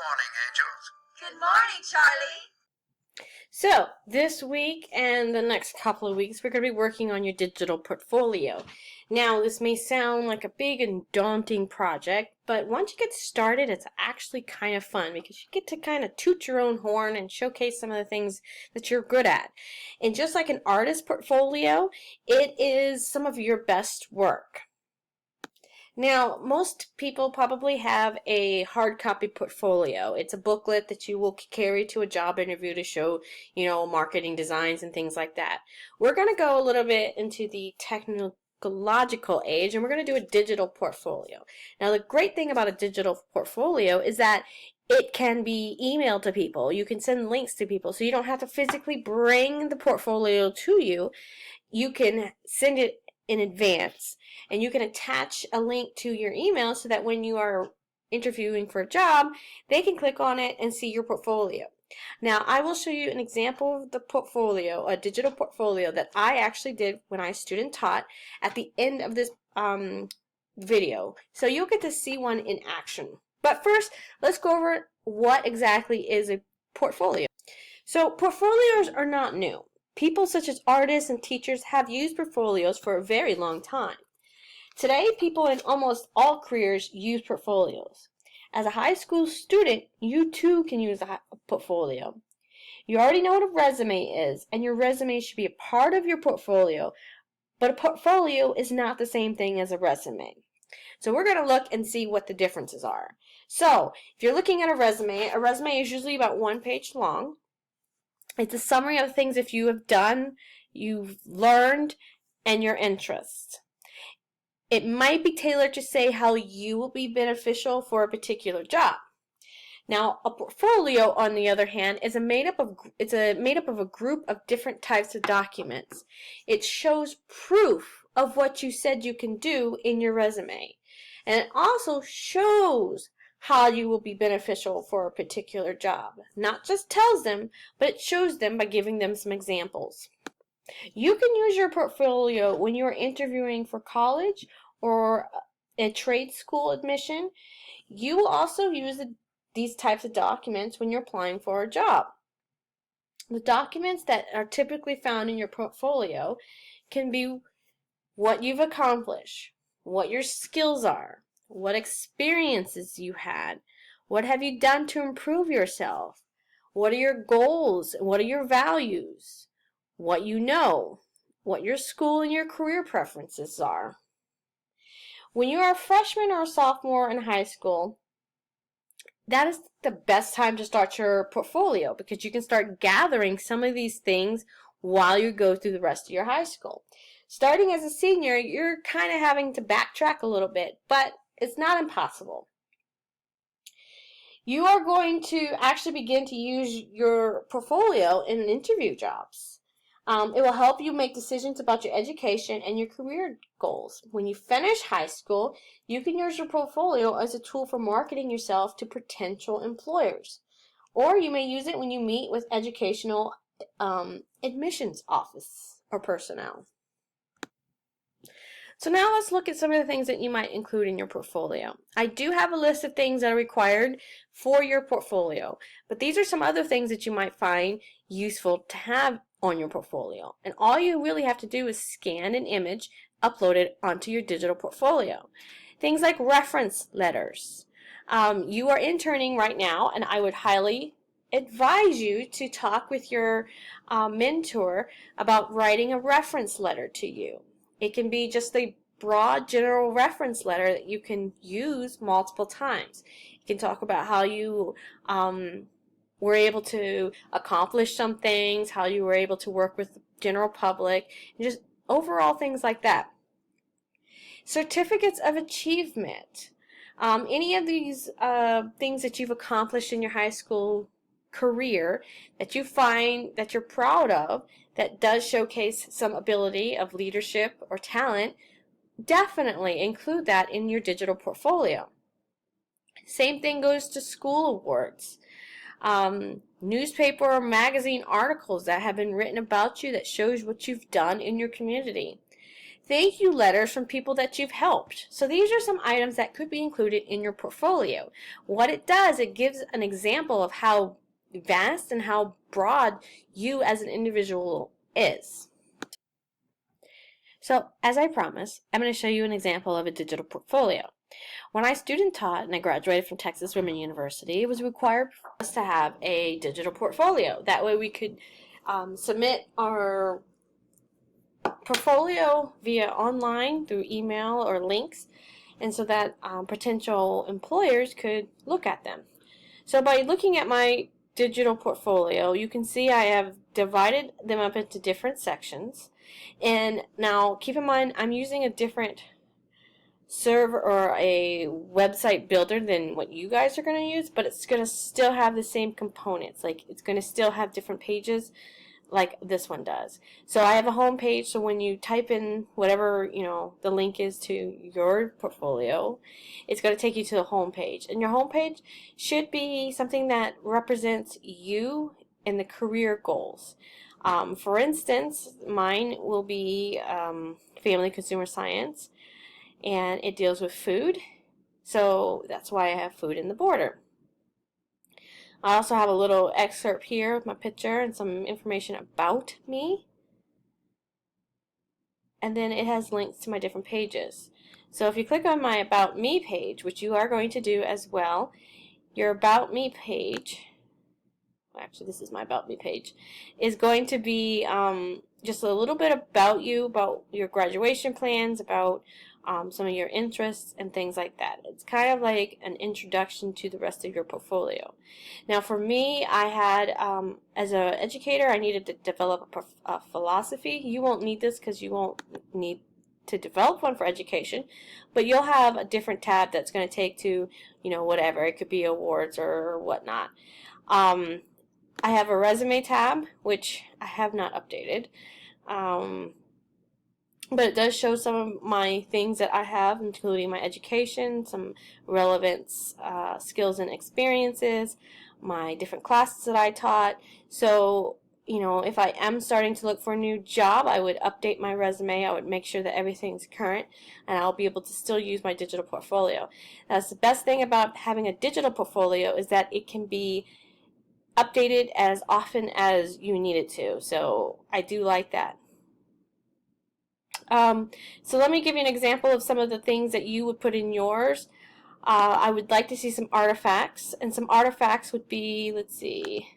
morning, angels. Good morning, Charlie. So, this week and the next couple of weeks, we're going to be working on your digital portfolio. Now, this may sound like a big and daunting project, but once you get started, it's actually kind of fun because you get to kind of toot your own horn and showcase some of the things that you're good at. And just like an artist portfolio, it is some of your best work. Now, most people probably have a hard copy portfolio. It's a booklet that you will carry to a job interview to show, marketing designs and things like that. We're going to go a little bit into the technological age, and we're going to do a digital portfolio. Now, the great thing about a digital portfolio is that it can be emailed to people. You can send links to people, so you don't have to physically bring the portfolio to you. You can send it in advance, and you can attach a link to your email so that when you are interviewing for a job, they can click on it and see your portfolio. Now, I will show you an example of the portfolio, a digital portfolio that I actually did when I student taught at the end of this video. So you'll get to see one in action. But first, let's go over what exactly is a portfolio. So portfolios are not new. People such as artists and teachers have used portfolios for a very long time. Today, people in almost all careers use portfolios. As a high school student, you too can use a portfolio. You already know what a resume is, and your resume should be a part of your portfolio, but a portfolio is not the same thing as a resume. So we're going to look and see what the differences are. So, if you're looking at a resume is usually about 1 page long. It's a summary of things that you have done, you've learned, and your interests. It might be tailored to say how you will be beneficial for a particular job. Now, a portfolio, on the other hand, is made up of a group of different types of documents. It shows proof of what you said you can do in your resume. And it also shows how you will be beneficial for a particular job. Not just tells them, but it shows them by giving them some examples. You can use your portfolio when you are interviewing for college or a trade school admission. You will also use these types of documents when you're applying for a job. The documents that are typically found in your portfolio can be what you've accomplished, what your skills are, what experiences you had, what have you done to improve yourself, what are your goals, what are your values, what you know, what your school and your career preferences are. When you are a freshman or a sophomore in high school, that is the best time to start your portfolio because you can start gathering some of these things while you go through the rest of your high school. Starting as a senior, you're kind of having to backtrack a little bit, but it's not impossible. You are going to actually begin to use your portfolio in interview jobs. It will help you make decisions about your education and your career goals. When you finish high school, you can use your portfolio as a tool for marketing yourself to potential employers. Or you may use it when you meet with educational admissions office or personnel. So now let's look at some of the things that you might include in your portfolio. I do have a list of things that are required for your portfolio, but these are some other things that you might find useful to have on your portfolio. And all you really have to do is scan an image, upload it onto your digital portfolio. Things like reference letters. You are interning right now, and I would highly advise you to talk with your mentor about writing a reference letter to you. It can be just a broad general reference letter that you can use multiple times. You can talk about how you were able to accomplish some things, how you were able to work with the general public, and just overall things like that. Certificates of achievement. Any of these things that you've accomplished in your high school career that you find that you're proud of, that does showcase some ability of leadership or talent, definitely include that in your digital portfolio. Same thing goes to school awards. Newspaper or magazine articles that have been written about you that shows what you've done in your community. thank you letters from people that you've helped. So these are some items that could be included in your portfolio. What it does, it gives an example of how vast and how broad you as an individual is. So, as I promised, I'm going to show you an example of a digital portfolio. When I student taught and I graduated from Texas Women University, it was required for us to have a digital portfolio. That way we could submit our portfolio via online through email or links, and so that potential employers could look at them. So by looking at my digital portfolio, you can see I have divided them up into different sections. And now keep in mind, I'm using a different server or a website builder than what you guys are going to use, but it's going to still have the same components. Like, it's going to still have different pages like this one does. So I have a home page, so when you type in whatever, the link is to your portfolio, it's going to take you to the home page. And your home page should be something that represents you and the career goals. For instance, mine will be family consumer science, and it deals with food, so that's why I have food in the border. I also have a little excerpt here with my picture and some information about me. And then it has links to my different pages. So if you click on my About Me page, which you are going to do as well, your About Me page, actually this is my About Me page, is going to be just a little bit about you, about your graduation plans, about some of your interests and things like that. It's kind of like an introduction to the rest of your portfolio. Now for me, I had, as an educator, I needed to develop a philosophy. You won't need this because you won't need to develop one for education, but you'll have a different tab that's going to take to, whatever. It could be awards or whatnot. I have a resume tab, which I have not updated. But it does show some of my things that I have, including my education, some relevant skills and experiences, my different classes that I taught. So, if I am starting to look for a new job, I would update my resume. I would make sure that everything's current, and I'll be able to still use my digital portfolio. That's the best thing about having a digital portfolio, is that it can be updated as often as you need it to. So I do like that. So let me give you an example of some of the things that you would put in yours. I would like to see some artifacts, and some artifacts would be, let's see,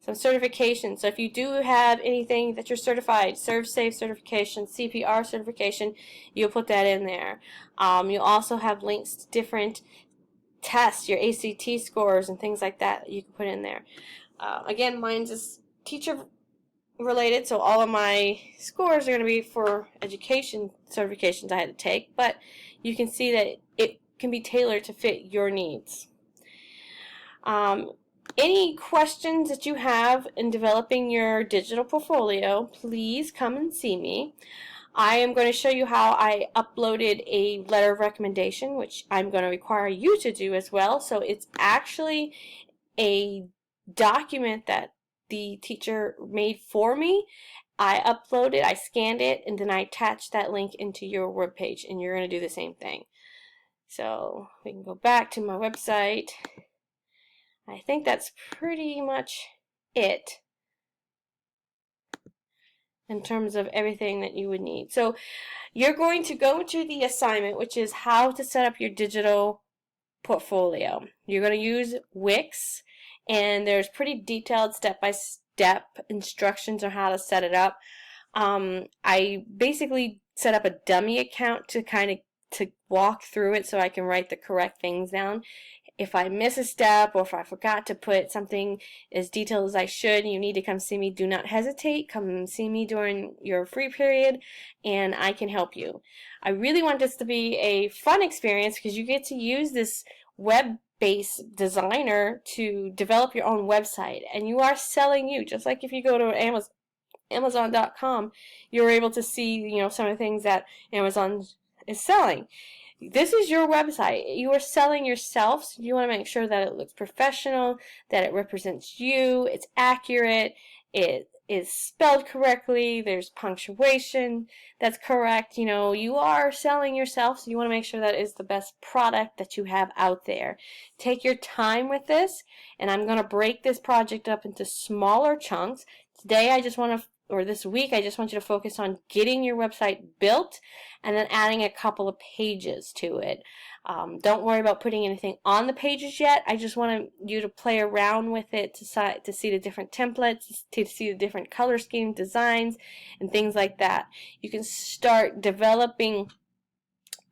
some certifications. So if you do have anything that you're certified, ServSafe certification, CPR certification, you'll put that in there. You'll also have links to different tests, your ACT scores and things like that you can put in there. Again, mine's is teacher related, so all of my scores are going to be for education certifications I had to take, but you can see that it can be tailored to fit your needs. Any questions that you have in developing your digital portfolio, please come and see me. I am going to show you how I uploaded a letter of recommendation, which I'm going to require you to do as well. So it's actually a document that the teacher made for me. I uploaded, I scanned it, and then I attached that link into your web page, and you're going to do the same thing. So we can go back to my website. I think that's pretty much it in terms of everything that you would need. So you're going to go to the assignment, which is how to set up your digital portfolio. You're going to use Wix, and there's pretty detailed step-by-step instructions on how to set it up. I basically set up a dummy account to walk through it so I can write the correct things down. If I miss a step, or if I forgot to put something as detailed as I should, and you need to come see me, do not hesitate. Come see me during your free period, and I can help you. I really want this to be a fun experience because you get to use this web-based designer to develop your own website, and you are selling you. Just like if you go to Amazon.com, you're able to see, some of the things that Amazon is selling. This is your website. You are selling yourself, so you want to make sure that it looks professional, that it represents you, it's accurate, it is spelled correctly, there's punctuation that's correct. You know, you are selling yourself, so you want to make sure that is the best product that you have out there. Take your time with this, and I'm going to break this project up into smaller chunks. Today I just want to, or this week, I just want you to focus on getting your website built and then adding a couple of pages to it. Don't worry about putting anything on the pages yet. I just want you to play around with it to see the different templates, to see the different color scheme designs, and things like that. You can start developing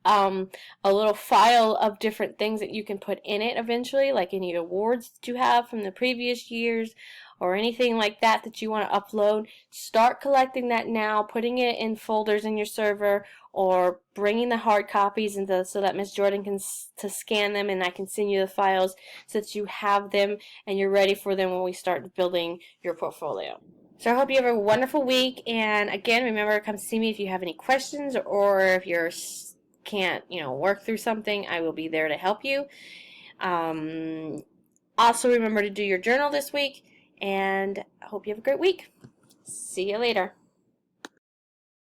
a little file of different things that you can put in it eventually, like any awards that you have from the previous years or anything like that that you want to upload. Start collecting that now, putting it in folders in your server, or bringing the hard copies into, so that Miss Jordan can to scan them and I can send you the files so that you have them and you're ready for them when we start building your portfolio. So I hope you have a wonderful week, and again, remember, come see me if you have any questions, or if you're can't, work through something, I will be there to help you. Also, remember to do your journal this week, and I hope you have a great week. See you later.